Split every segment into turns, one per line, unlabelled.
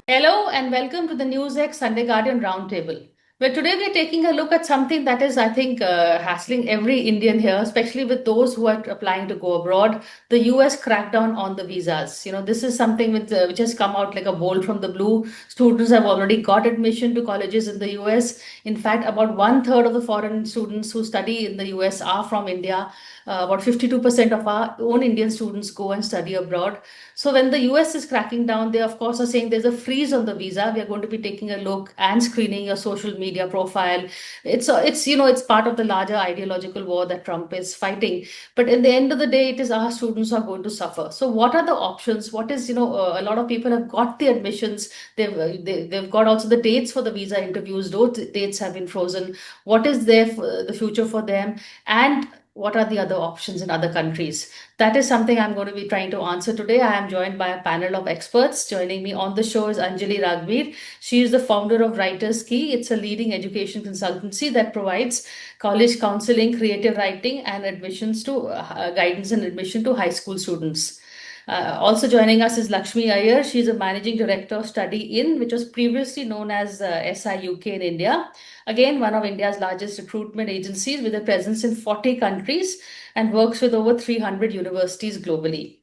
Hello and welcome to the NewsX Sunday Guardian Roundtable. Where today we're taking a look at something that is, I think, hassling every Indian here, especially with those who are applying to go abroad. The US crackdown on the visas. This is something which has come out like a bolt from the blue. Students have already got admission to colleges in the US. In fact, about one third of the foreign students who study in the US are from India. About 52% of our own Indian students go and study abroad. So when the US is cracking down, they of course are saying there's a freeze on the visa. We are going to be taking a look and screening your social media profile. It's part of the larger ideological war that Trump is fighting. But in the end of the day, it is our students who are going to suffer. So what are the options? What is a lot of people have got the admissions. They've got also the dates for the visa interviews. Those dates have been frozen. What is there for the future for them? And what are the other options in other countries? That is something I'm going to be trying to answer today. I am joined by a panel of experts. Joining me on the show is Anjali Raghveer. She is the founder of Writer's Key. It's a leading education consultancy that provides college counseling, creative writing, and admissions to guidance and admission to high school students. Also joining us is Lakshmi Iyer. She's a managing director of Study In, which was previously known as SIUK in India. Again, one of India's largest recruitment agencies with a presence in 40 countries and works with over 300 universities globally.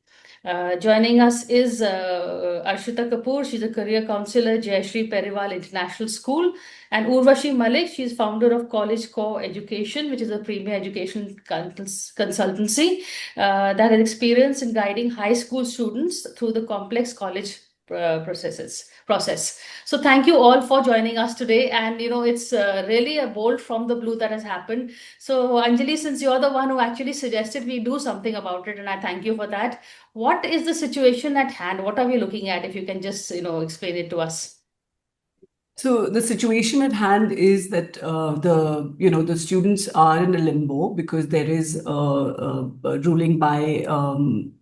Joining us is Arshita Kapoor. She's a career counselor, Jayashree Periwal International School, and Urvashi Malik. She's founder of College Core Education, which is a premier education consultancy that has experience in guiding high school students through the complex college process. So thank you all for joining us today. And it's really a bolt from the blue that has happened. So Anjali, since you're the one who actually suggested we do something about it, and I thank you for that. What is the situation at hand? What are we looking at? If you can just explain it to us.
So the situation at hand is that the students are in a limbo because there is a ruling by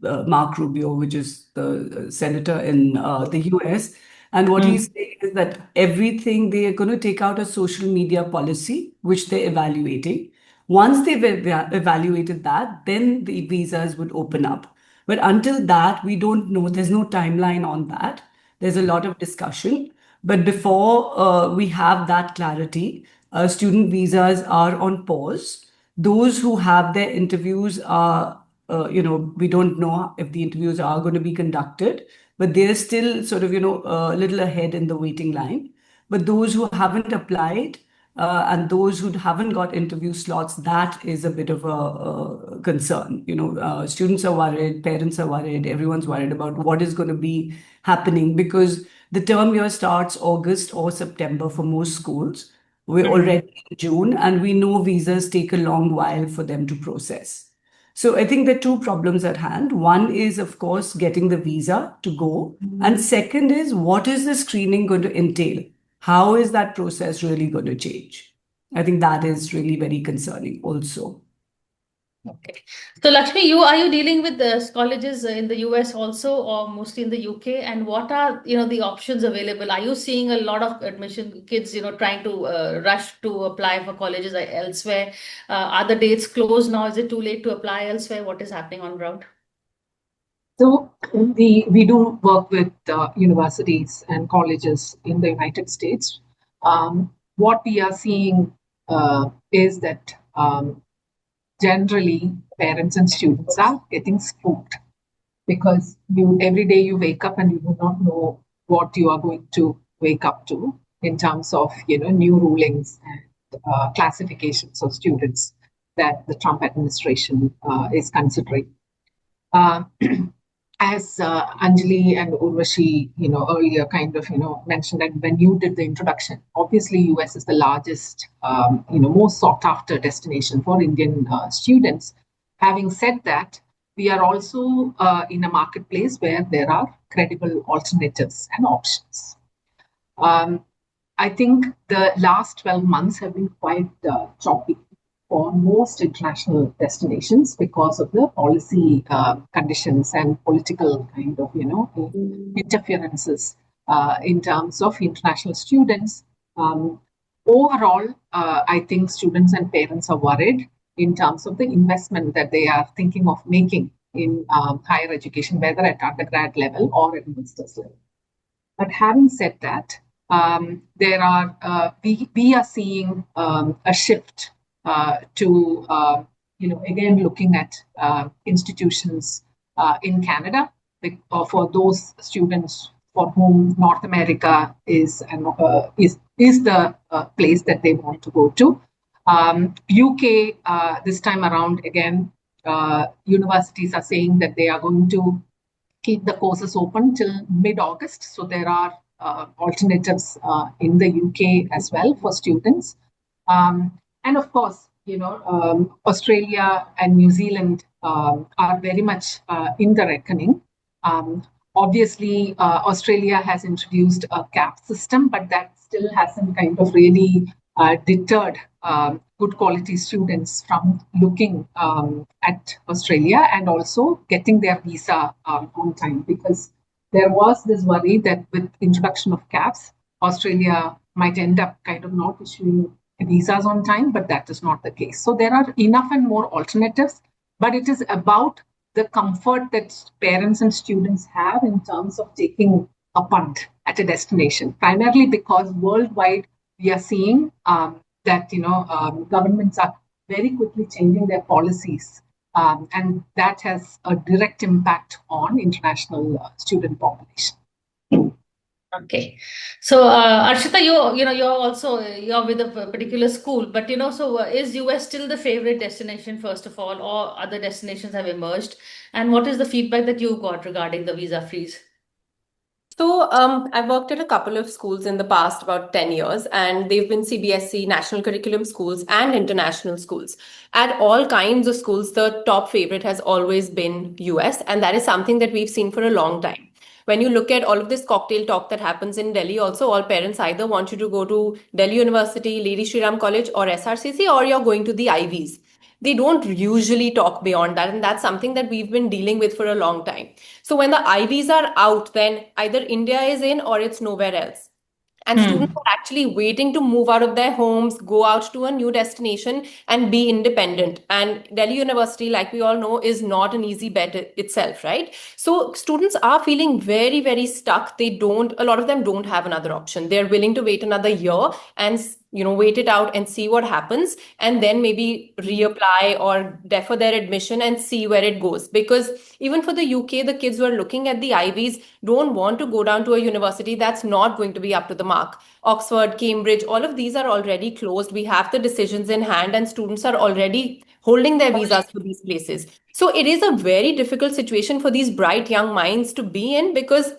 Mark Rubio, which is the senator in the US, and what he's saying is that everything they are going to take out a social media policy, which they're evaluating. Once they've evaluated that, then the visas would open up. But until that, we don't know. There's no timeline on that. There's a lot of discussion. But before we have that clarity, student visas are on pause. Those who have their interviews are, we don't know if the interviews are going to be conducted, but they're still sort of, a little ahead in the waiting line. But those who haven't applied and those who haven't got interview slots, that is a bit of a concern. Students are worried, parents are worried, everyone's worried about what is going to be happening because the term year starts August or September for most schools. We're already in June, and we know visas take a long while for them to process. So I think there are two problems at hand. One is, of course, getting the visa to go. And second is, what is the screening going to entail? How is that process really going to change? I think that is really very concerning also.
Okay. So Lakshmi, are you dealing with the colleges in the US also, or mostly in the UK? And what are the options available? Are you seeing a lot of admission kids trying to rush to apply for colleges elsewhere? Are the dates closed now? Is it too late to apply elsewhere? What is happening on ground?
So we do work with universities and colleges in the United States. What we are seeing is that generally parents and students are getting spooked because every day you wake up and you do not know what you are going to wake up to in terms of new rulings and classifications of students that the Trump administration is considering. Uh, as Anjali and Urvashi, earlier kind of, mentioned that when you did the introduction, obviously US is the largest, most sought after destination for Indian students. Having said that, we are also in a marketplace where there are credible alternatives and options. I think the last 12 months have been quite choppy for most international destinations because of the policy conditions and political kind of, interferences in terms of international students. Overall, I think students and parents are worried in terms of the investment that they are thinking of making in higher education, whether at undergrad level or at master's level. But having said that, we are seeing a shift to again looking at institutions in Canada for those students for whom North America is the place that they want to go to. UK this time around again, universities are saying that they are going to keep the courses open till mid-August. So there are alternatives in the UK as well for students. And of course, Australia and New Zealand are very much in the reckoning. Um, Obviously, Australia has introduced a cap system, but that still hasn't kind of really deterred good quality students from looking at Australia and also getting their visa on time, because there was this worry that with introduction of caps, Australia might end up kind of not issuing visas on time, but that is not the case. So there are enough and more alternatives, but it is about the comfort that parents and students have in terms of taking a punt at a destination, primarily because worldwide we are seeing that governments are very quickly changing their policies, and that has a direct impact on international student population.
Okay, so Arshita, you're with a particular school, but so is US still the favorite destination first of all, or other destinations have emerged? And what is the feedback that you got regarding the visa freeze?
So, I've worked at a couple of schools in the past, about 10 years, and they've been CBSE, national curriculum schools, and international schools. At all kinds of schools, the top favorite has always been US, and that is something that we've seen for a long time. When you look at all of this cocktail talk that happens in Delhi, also, all parents either want you to go to Delhi University, Lady Shri Ram College, or SRCC, or you're going to the Ivies. They don't usually talk beyond that, and that's something that we've been dealing with for a long time. So when the IVs are out, then either India is in or it's nowhere else. And students are actually waiting to move out of their homes, go out to a new destination, and be independent. And Delhi University, like we all know, is not an easy bet itself, right? So students are feeling very, very stuck. A lot of them don't have another option. They're willing to wait another year and wait it out and see what happens, and then maybe reapply or defer their admission and see where it goes. Because even for the UK, the kids who are looking at the Ivies don't want to go down to a university that's not going to be up to the mark. Oxford, Cambridge, all of these are already closed. We have the decisions in hand, and students are already holding their visas for these places. So it is a very difficult situation for these bright young minds to be in, because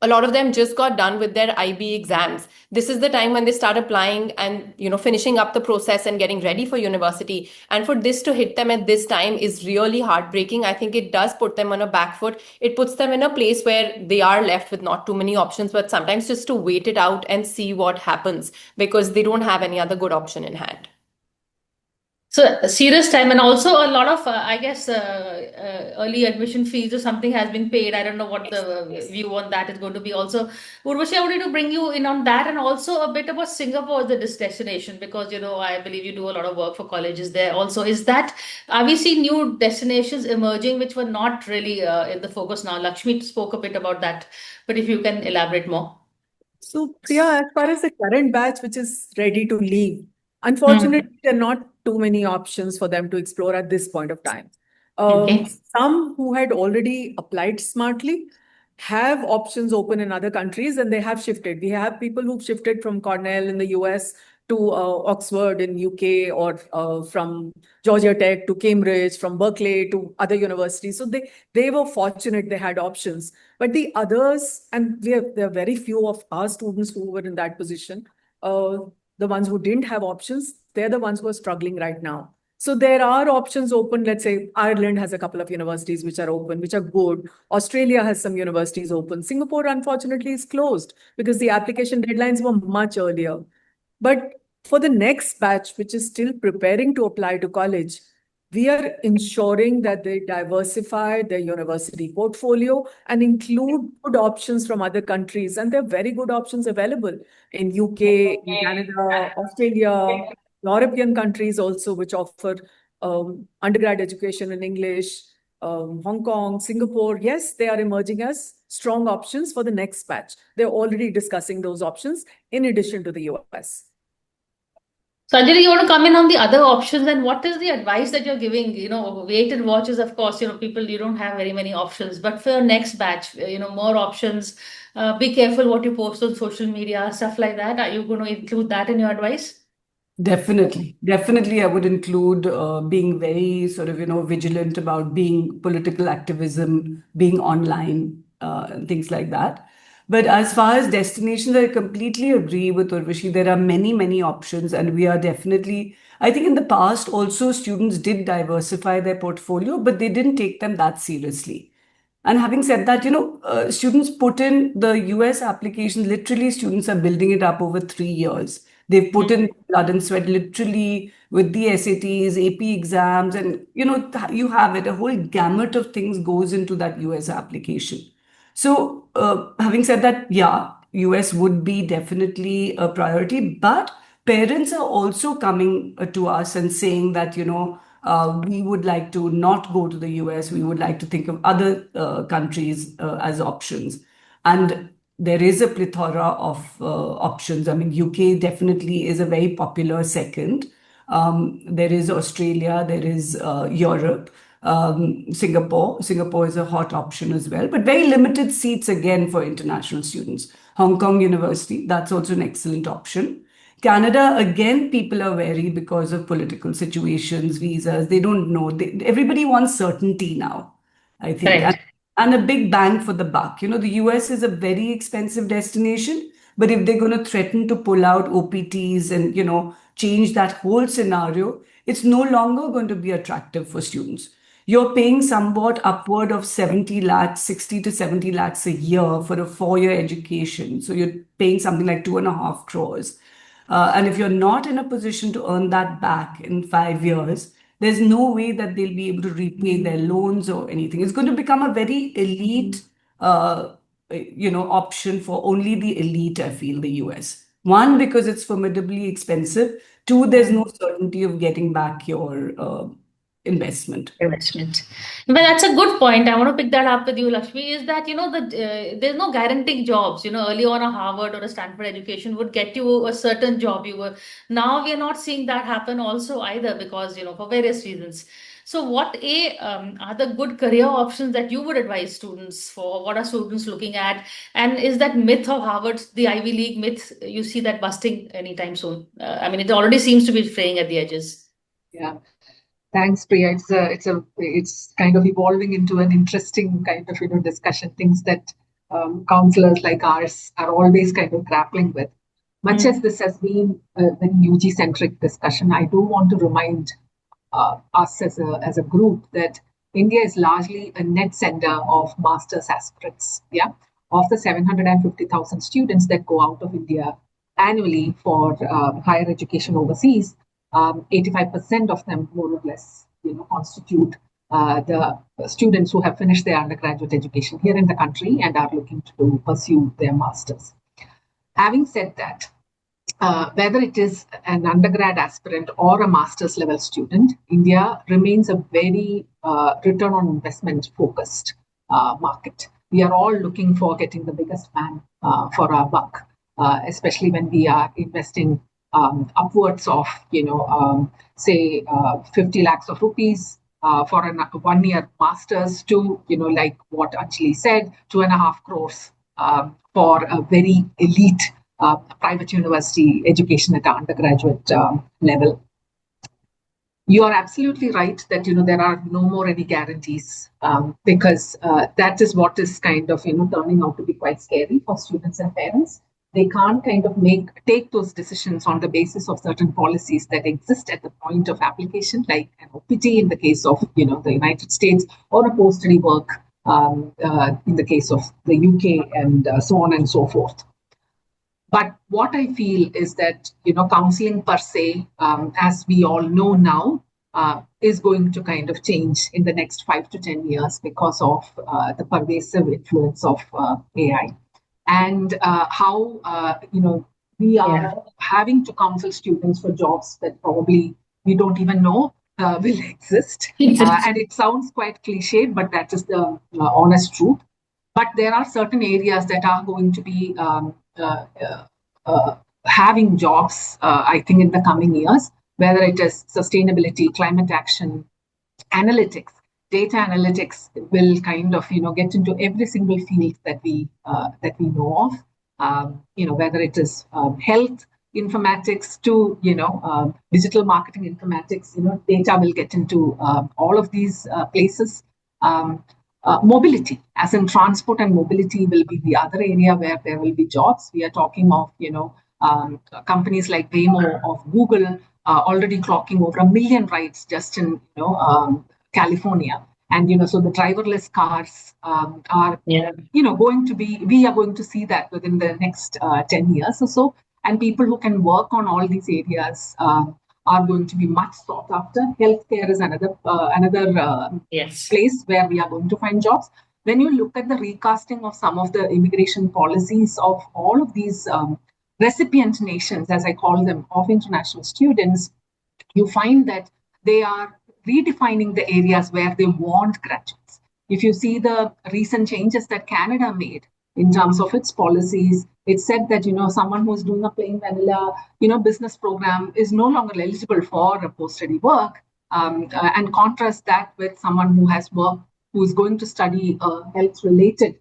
a lot of them just got done with their IB exams. This is the time when they start applying and finishing up the process and getting ready for university. And for this to hit them at this time is really heartbreaking. I think it does put them on a back foot. It puts them in a place where they are left with not too many options, but sometimes just to wait it out and see what happens, because they don't have any other good option in hand.
So a serious time, and also a lot of, I guess, early admission fees or something has been paid. I don't know what the view on that is going to be. Also, Urvashi, I wanted to bring you in on that, and also a bit about Singapore as the destination, because I believe you do a lot of work for colleges there. Also, are we seeing new destinations emerging which were not really in the focus now? Lakshmi spoke a bit about that, but if you can elaborate more.
So, Priya, as far as the current batch which is ready to leave,
Hmm.
unfortunately, there are not too many options for them to explore at this point of time.
Okay.
Some who had already applied smartly have options open in other countries, and they have shifted. We have people who've shifted from Cornell in the US to Oxford in UK, or from Georgia Tech to Cambridge, from Berkeley to other universities. So they were fortunate, they had options. But the others, and there are very few of our students who were in that position, the ones who didn't have options, they're the ones who are struggling right now. So there are options open. Let's say Ireland has a couple of universities which are open, which are good. Australia has some universities open. Singapore, unfortunately, is closed because the application deadlines were much earlier. But for the next batch, which is still preparing to apply to college, we are ensuring that they diversify their university portfolio and include good options from other countries. And there are very good options available in UK, in Canada, Australia, European countries also, which offer undergrad education in English.
Hong Kong, Singapore, yes, they are emerging as strong options for the next batch. They're already discussing those options in addition to the US.
Sanjay, you want to come in on the other options, and what is the advice that you're giving? Wait and watch is, of course, people, you don't have very many options, but for your next batch, more options. Be careful what you post on social media, stuff like that. Are you going to include that in your advice?
Definitely. Definitely, I would include being very sort of, vigilant about being political activism, being online, and things like that. But as far as destinations, I completely agree with Urvashi. There are many, many options, and we are definitely, I think in the past also students did diversify their portfolio, but they didn't take them that seriously. And having said that, students put in the US application, literally, students are building it up over 3 years. They've put in blood and sweat, literally, with the SATs, AP exams, and you have it. A whole gamut of things goes into that US application. So, having said that, yeah, US would be definitely a priority, but parents are also coming to us and saying that, we would like to not go to the US. We would like to think of other countries as options. And there is a plethora of options. I mean, UK definitely is a very popular second. There is Australia, there is Europe, Singapore. Singapore is a hot option as well, but very limited seats again for international students. Hong Kong University, that's also an excellent option. Canada, again, people are wary because of political situations, visas. They don't know. Everybody wants certainty now, I think.
Right.
And a big bang for the buck. The US is a very expensive destination, but if they're going to threaten to pull out OPTs and, change that whole scenario, it's no longer going to be attractive for students. You're paying somewhat upward of 70 lakhs, 60 to 70 lakhs a year for a 4-year education. So you're paying something like 2.5 crores. And if you're not in a position to earn that back in 5 years, there's no way that they'll be able to repay their loans or anything. It's going to become a very elite, option for only the elite, I feel, the US. One, because it's formidably expensive. Two, there's no certainty of getting back your investment.
Well, that's a good point. I want to pick that up with you, Lakshmi. Is that there's no guaranteeing jobs. Early on a Harvard or a Stanford education would get you a certain job. Now we are not seeing that happen also either because for various reasons. So, what are the good career options that you would advise students for? What are students looking at? And is that myth of Harvard, the Ivy League myth, you see that busting anytime soon? I mean, it already seems to be fraying at the edges.
Yeah. Thanks, Priya. It's kind of evolving into an interesting kind of discussion. Things that counselors like ours are always kind of grappling with. Much as this has been a very UG centric discussion, I do want to remind us as a group that India is largely a net sender of master's aspirants. Yeah, of the 750,000 students that go out of India annually for higher education overseas. 85% of them, more or less, constitute the students who have finished their undergraduate education here in the country and are looking to pursue their masters. Having said that, whether it is an undergrad aspirant or a master's level student, India remains a very return on investment focused market. We are all looking for getting the biggest bang for our buck, especially when we are investing upwards of, say, 50 lakhs of rupees for a 1-year master's to, like what Anjali said, 2.5 crores for a very elite private university education at an undergraduate level. You are absolutely right that there are no more any guarantees because that is what is kind of turning out to be quite scary for students and parents. They can't kind of take those decisions on the basis of certain policies that exist at the point of application, like an OPT in the case of the United States, or a post-study work in the case of the UK, and so on and so forth. But what I feel is that counseling per se, as we all know now, is going to kind of change in the next 5 to 10 years because of the pervasive influence of AI. And how we are having to counsel students for jobs that probably we don't even know will exist. And it sounds quite cliche, but that is the honest truth. But there are certain areas that are going to be having jobs, I think, in the coming years, whether it is sustainability, climate action, analytics. Data analytics will kind of get into every single field that we know of. Whether it is health informatics to digital marketing informatics. Data will get into all of these places. Mobility, as in transport and mobility, will be the other area where there will be jobs. We are talking of companies like Waymo of Google already clocking over 1 million rides just in California. And so the driverless cars are going to be, we are going to see that within the next 10 years or so. And people who can work on all these areas are going to be much sought after. Healthcare is another place where we are going to find jobs. When you look at the recasting of some of the immigration policies of all of these recipient nations, as I call them, of international students, you find that they are redefining the areas where they want graduates. If you see the recent changes that Canada made in terms of its policies, it said that someone who's doing a plain vanilla business program is no longer eligible for a post-study work, and contrast that with someone who has work, who is going to study a health-related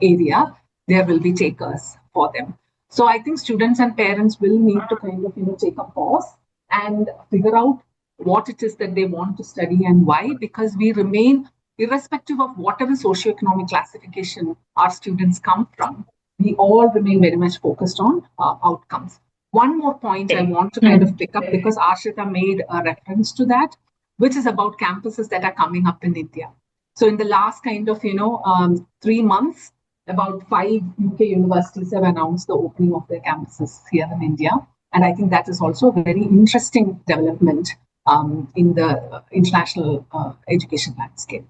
area. There will be takers for them. So I think students and parents will need to kind of take a pause and figure out what it is that they want to study and why, because we remain, irrespective of whatever socioeconomic classification our students come from, we all remain very much focused on outcomes. One more point I want to kind of pick up, because Arshita made a reference to that, which is about campuses that are coming up in India. So in the last kind of 3 months, about 5 UK universities have announced the opening of their campuses here in India. And I think that is also a very interesting development in the international education landscape.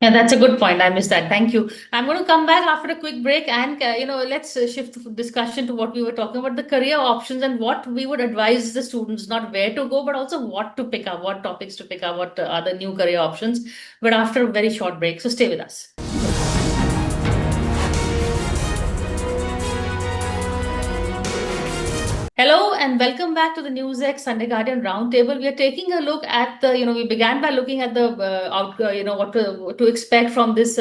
Yeah, that's a good point. I missed that. Thank you. I'm going to come back after a quick break, and let's shift the discussion to what we were talking about, the career options and what we would advise the students, not where to go, but also what to pick up, what topics to pick up, what are the new career options. But after a very short break, so stay with us. Hello and welcome back to the NewsX Sunday Guardian Roundtable. We are taking a look at the, we began by looking at the what to expect from this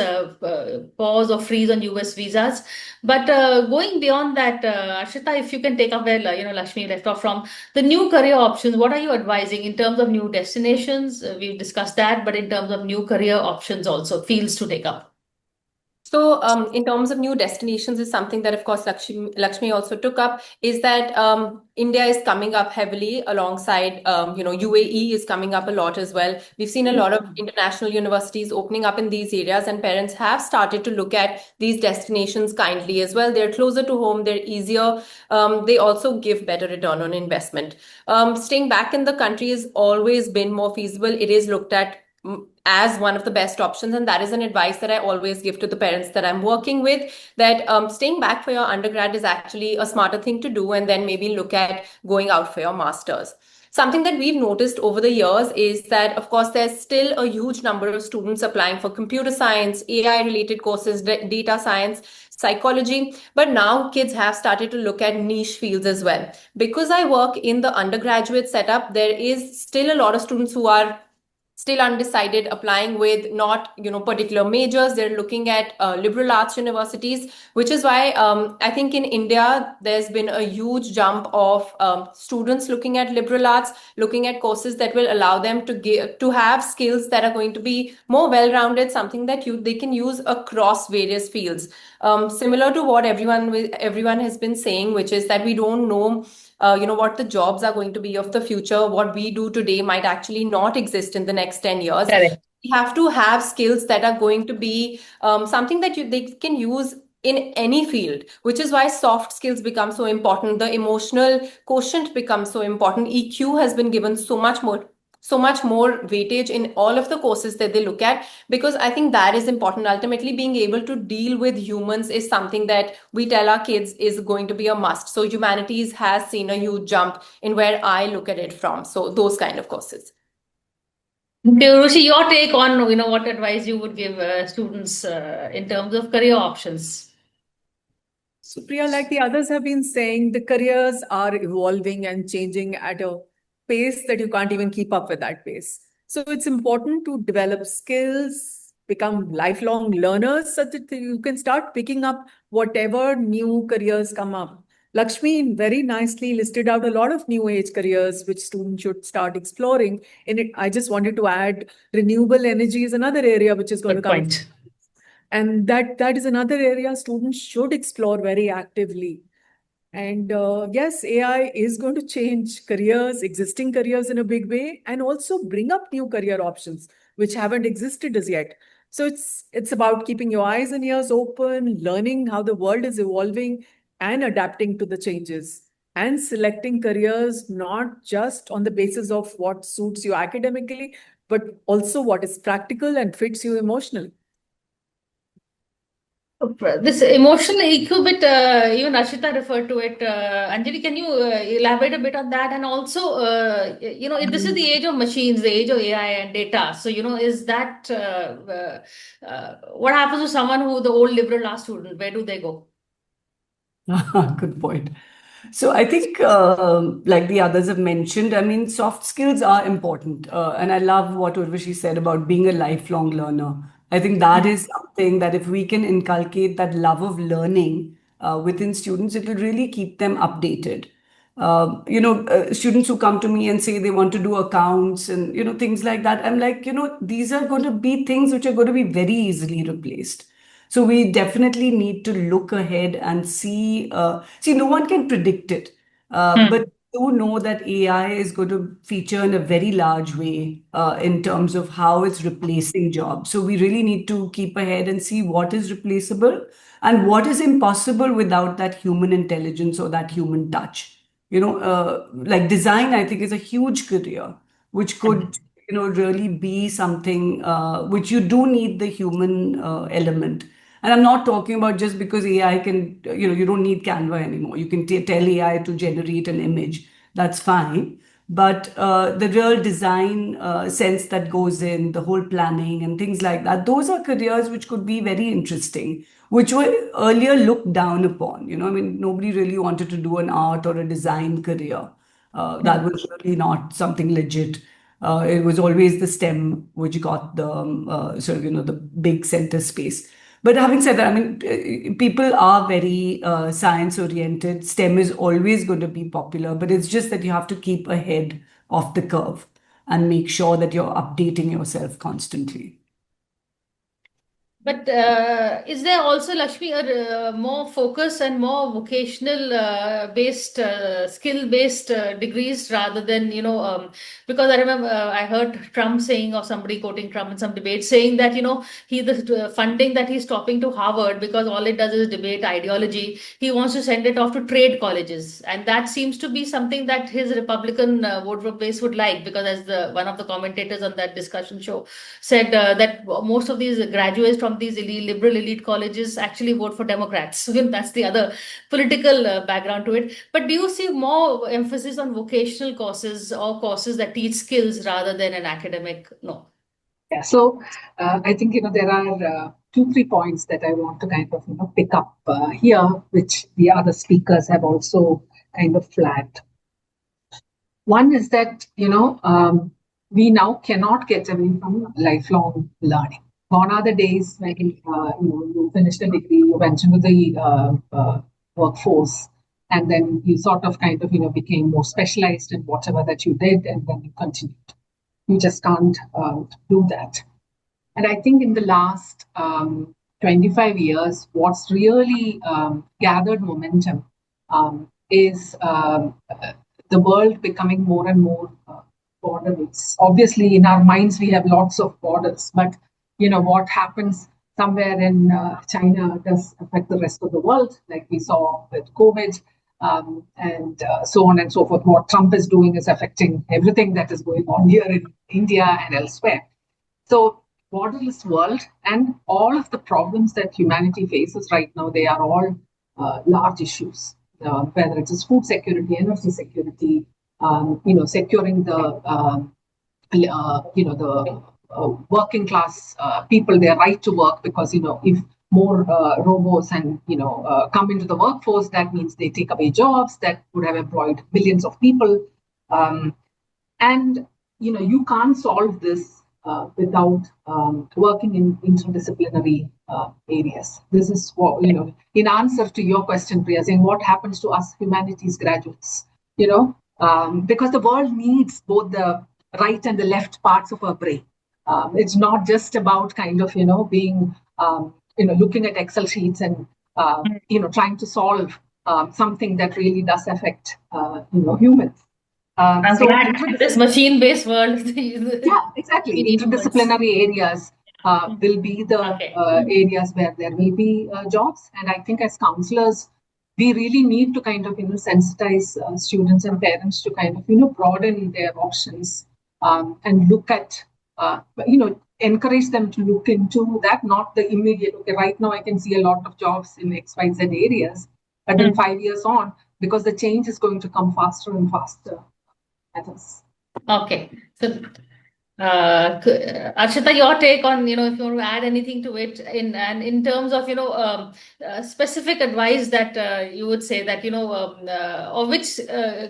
pause or freeze on US visas. But going beyond that, Arshita, if you can take up where Lakshmi left off from, the new career options, what are you advising in terms of new destinations? We've discussed that, but in terms of new career options also, fields to take up.
So in terms of new destinations is something that, of course, Lakshmi also took up, is that India is coming up heavily alongside, UAE is coming up a lot as well. We've seen a lot of international universities opening up in these areas, and parents have started to look at these destinations kindly as well. They're closer to home, they're easier. They also give better return on investment. Staying back in the country has always been more feasible. It is looked at as one of the best options, and that is an advice that I always give to the parents that I'm working with, that staying back for your undergrad is actually a smarter thing to do, and then maybe look at going out for your masters. Something that we've noticed over the years is that, of course, there's still a huge number of students applying for computer science, AI related courses, data science, psychology, but now kids have started to look at niche fields as well. Because I work in the undergraduate setup, there is still a lot of students who are still undecided, applying with not particular majors. They're looking at liberal arts universities, which is why I think in India there's been a huge jump of students looking at liberal arts, looking at courses that will allow them to have skills that are going to be more well-rounded, something that they can use across various fields. Similar to what everyone has been saying, which is that we don't know what the jobs are going to be of the future. What we do today might actually not exist in the next 10 years. Correct. We have to have skills that are going to be something that they can use in any field, which is why soft skills become so important. The emotional quotient becomes so important. EQ has been given so much more weightage in all of the courses that they look at, because I think that is important. Ultimately, being able to deal with humans is something that we tell our kids is going to be a must. So humanities has seen a huge jump in where I look at it from. So those kind of courses.
Okay, Rushi, your take on what advice you would give students in terms of career options.
So, Priya, like the others have been saying, the careers are evolving and changing at a pace that you can't even keep up with that pace. So, it's important to develop skills, become lifelong learners so that you can start picking up whatever new careers come up. Lakshmi very nicely listed out a lot of new age careers which students should start exploring. In it, I just wanted to add renewable energy is another area which is going to
Good
come.
point.
And that is another area students should explore very actively. And yes, AI is going to change careers, existing careers in a big way, and also bring up new career options which haven't existed as yet. So it's about keeping your eyes and ears open, learning how the world is evolving and adapting to the changes, and selecting careers not just on the basis of what suits you academically, but also what is practical and fits you emotionally.
This emotional EQ bit, even Ashita referred to it. Anjali, can you elaborate a bit on that? And also, if this is the age of machines, the age of AI and data. So, is that what happens to someone who the old liberal art student? Where do they go?
Good point. So I think, like the others have mentioned, I mean, soft skills are important. And I love what Urvashi said about being a lifelong learner. I think that is something that if we can inculcate that love of learning within students, it will really keep them updated. Students who come to me and say they want to do accounts and, things like that, I'm like, these are going to be things which are going to be very easily replaced. So we definitely need to look ahead and see. See, no one can predict it, but do know that AI is going to feature in a very large way in terms of how it's replacing jobs. So we really need to keep ahead and see what is replaceable and what is impossible without that human intelligence or that human touch. Like design, I think is a huge career, which could really be something which you do need the human element. And I'm not talking about just because AI can, you don't need Canva anymore. You can tell AI to generate an image. That's fine. But the real design sense that goes in, the whole planning and things like that, those are careers which could be very interesting, which were earlier looked down upon. I mean, nobody really wanted to do an art or a design career. That was really not something legit. It was always the STEM which got the the big center space. But having said that, I mean, people are very science oriented. STEM is always going to be popular, but it's just that you have to keep ahead of the curve and make sure that you're updating yourself constantly.
But is there also, Lakshmi, a more focus and more vocational based, skill based degrees rather than, because I remember I heard Trump saying, or somebody quoting Trump in some debate, saying that, the funding that he's stopping to Harvard because all it does is debate ideology, he wants to send it off to trade colleges. And that seems to be something that his Republican vote base would like, because as one of the commentators on that discussion show said that most of these graduates from these liberal elite colleges actually vote for Democrats. So that's the other political background to it. But do you see more emphasis on vocational courses or courses that teach skills rather than an academic? No.
Yeah, so I think there are 2-3 points that I want to kind of pick up here, which the other speakers have also kind of flagged. One is that we now cannot get away from lifelong learning. Gone are the days when you finished a degree, you went into the workforce, and then you sort of kind of became more specialized in whatever that you did, and then you continued. You just can't do that. And I think in the last 25 years, what's really gathered momentum is the world becoming more and more borderless. Obviously, in our minds, we have lots of borders, but what happens somewhere in China does affect the rest of the world, like we saw with COVID. And so on and so forth. What Trump is doing is affecting everything that is going on here in India and elsewhere. So, borderless world and all of the problems that humanity faces right now, they are all large issues. Whether it is food security, energy security, securing the the working class people their right to work, because if more robots and come into the workforce, that means they take away jobs that would have employed millions of people. And you can't solve this without working in interdisciplinary areas. This is what, in answer to your question, Priya, saying what happens to us humanities graduates, because the world needs both the right and the left parts of our brain. It's not just about kind of being looking at Excel sheets and trying to solve something that really does affect humans.
I'm
So
glad this machine-based world.
yeah, exactly.
We need humans.
Interdisciplinary areas will be the
Okay.
areas where there will be jobs. And I think as counselors, we really need to kind of sensitize students and parents to kind of broaden their options and look at encourage them to look into that, not the immediate. Okay, right now I can see a lot of jobs in XYZ areas, but then 5 years on, because the change is going to come faster and faster at us.
Okay. So, Arshita, your take on, if you want to add anything to it in terms of, specific advice that you would say that, or which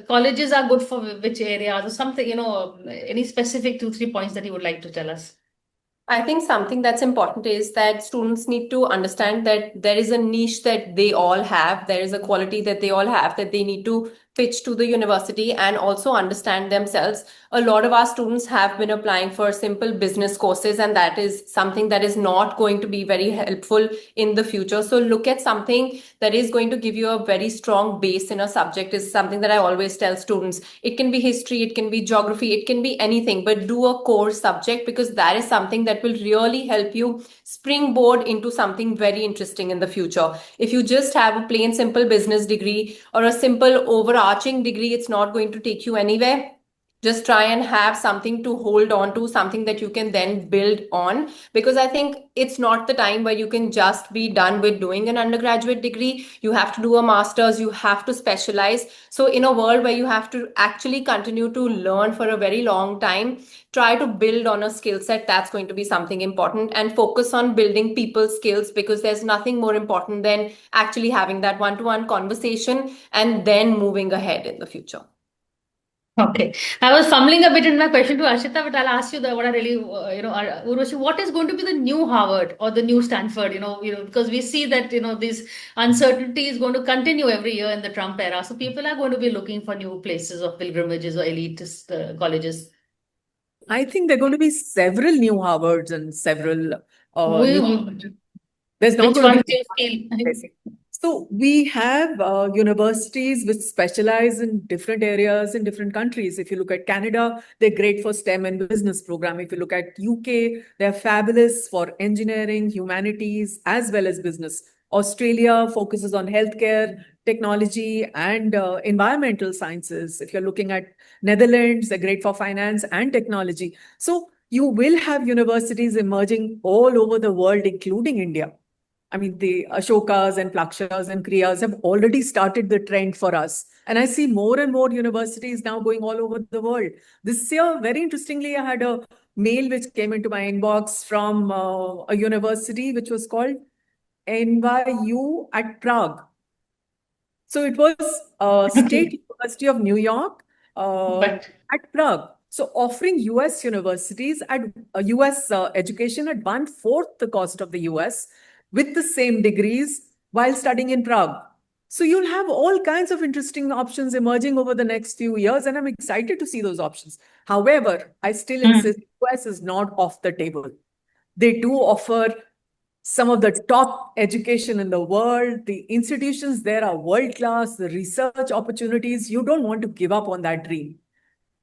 colleges are good for which areas or something, any specific 2-3 points that you would like to tell us.
I think something that's important is that students need to understand that there is a niche that they all have. There is a quality that they all have that they need to pitch to the university and also understand themselves. A lot of our students have been applying for simple business courses, and that is something that is not going to be very helpful in the future. So look at something that is going to give you a very strong base in a subject is something that I always tell students. It can be history, it can be geography, it can be anything, but do a core subject because that is something that will really help you springboard into something very interesting in the future. If you just have a plain simple business degree or a simple overarching degree, it's not going to take you anywhere. Just try and have something to hold on to, something that you can then build on, because I think it's not the time where you can just be done with doing an undergraduate degree. You have to do a master's, you have to specialize. So in a world where you have to actually continue to learn for a very long time, try to build on a skill set. That's going to be something important, and focus on building people skills, because there's nothing more important than actually having that one-to-one conversation and then moving ahead in the future.
Okay. I was fumbling a bit in my question to Arshita, but I'll ask you what I really, Urvashi, what is going to be the new Harvard or the new Stanford, because we see that, this uncertainty is going to continue every year in the Trump era. So people are going to be looking for new places of pilgrimages or elitist colleges.
I think there are going to be several new Harvards and several there's not
Which
going
ones
to be
do you feel?
So we have universities which specialize in different areas in different countries. If you look at Canada, they're great for STEM and business program. If you look at UK, they're fabulous for engineering, humanities, as well as business. Australia focuses on healthcare, technology, and environmental sciences. If you're looking at Netherlands, they're great for finance and technology. So you will have universities emerging all over the world, including India. I mean, the Ashokas and Plakshas and Kriyas have already started the trend for us. And I see more and more universities now going all over the world. This year, very interestingly, I had a mail which came into my inbox from a university which was called NYU at Prague. So it was State University of New York at Prague. So offering US universities at US education at 1/4 the cost of the US with the same degrees while studying in Prague. So you'll have all kinds of interesting options emerging over the next few years, and I'm excited to see those options. However, I still insist US is not off the table. They do offer some of the top education in the world. The institutions there are world-class, the research opportunities. You don't want to give up on that dream,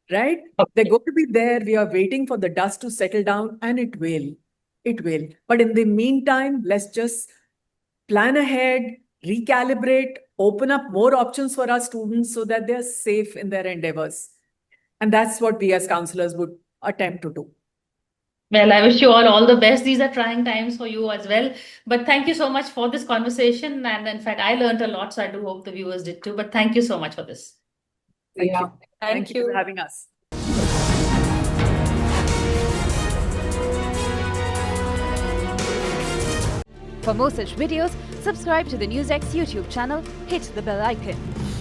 right? Okay. They're going to be there. We are waiting for the dust to settle down, and it will. It will. But in the meantime, let's just plan ahead, recalibrate, open up more options for our students so that they're safe in their endeavors. And that's what we as counselors would attempt to do.
Well, I wish you all the best. These are trying times for you as well. But thank you so much for this conversation. And in fact, I learned a lot, so I do hope the viewers did too. But thank you so much for this.
Thank you. Thank you for having us.
For more such videos, subscribe to the NewsX YouTube channel, hit the bell icon.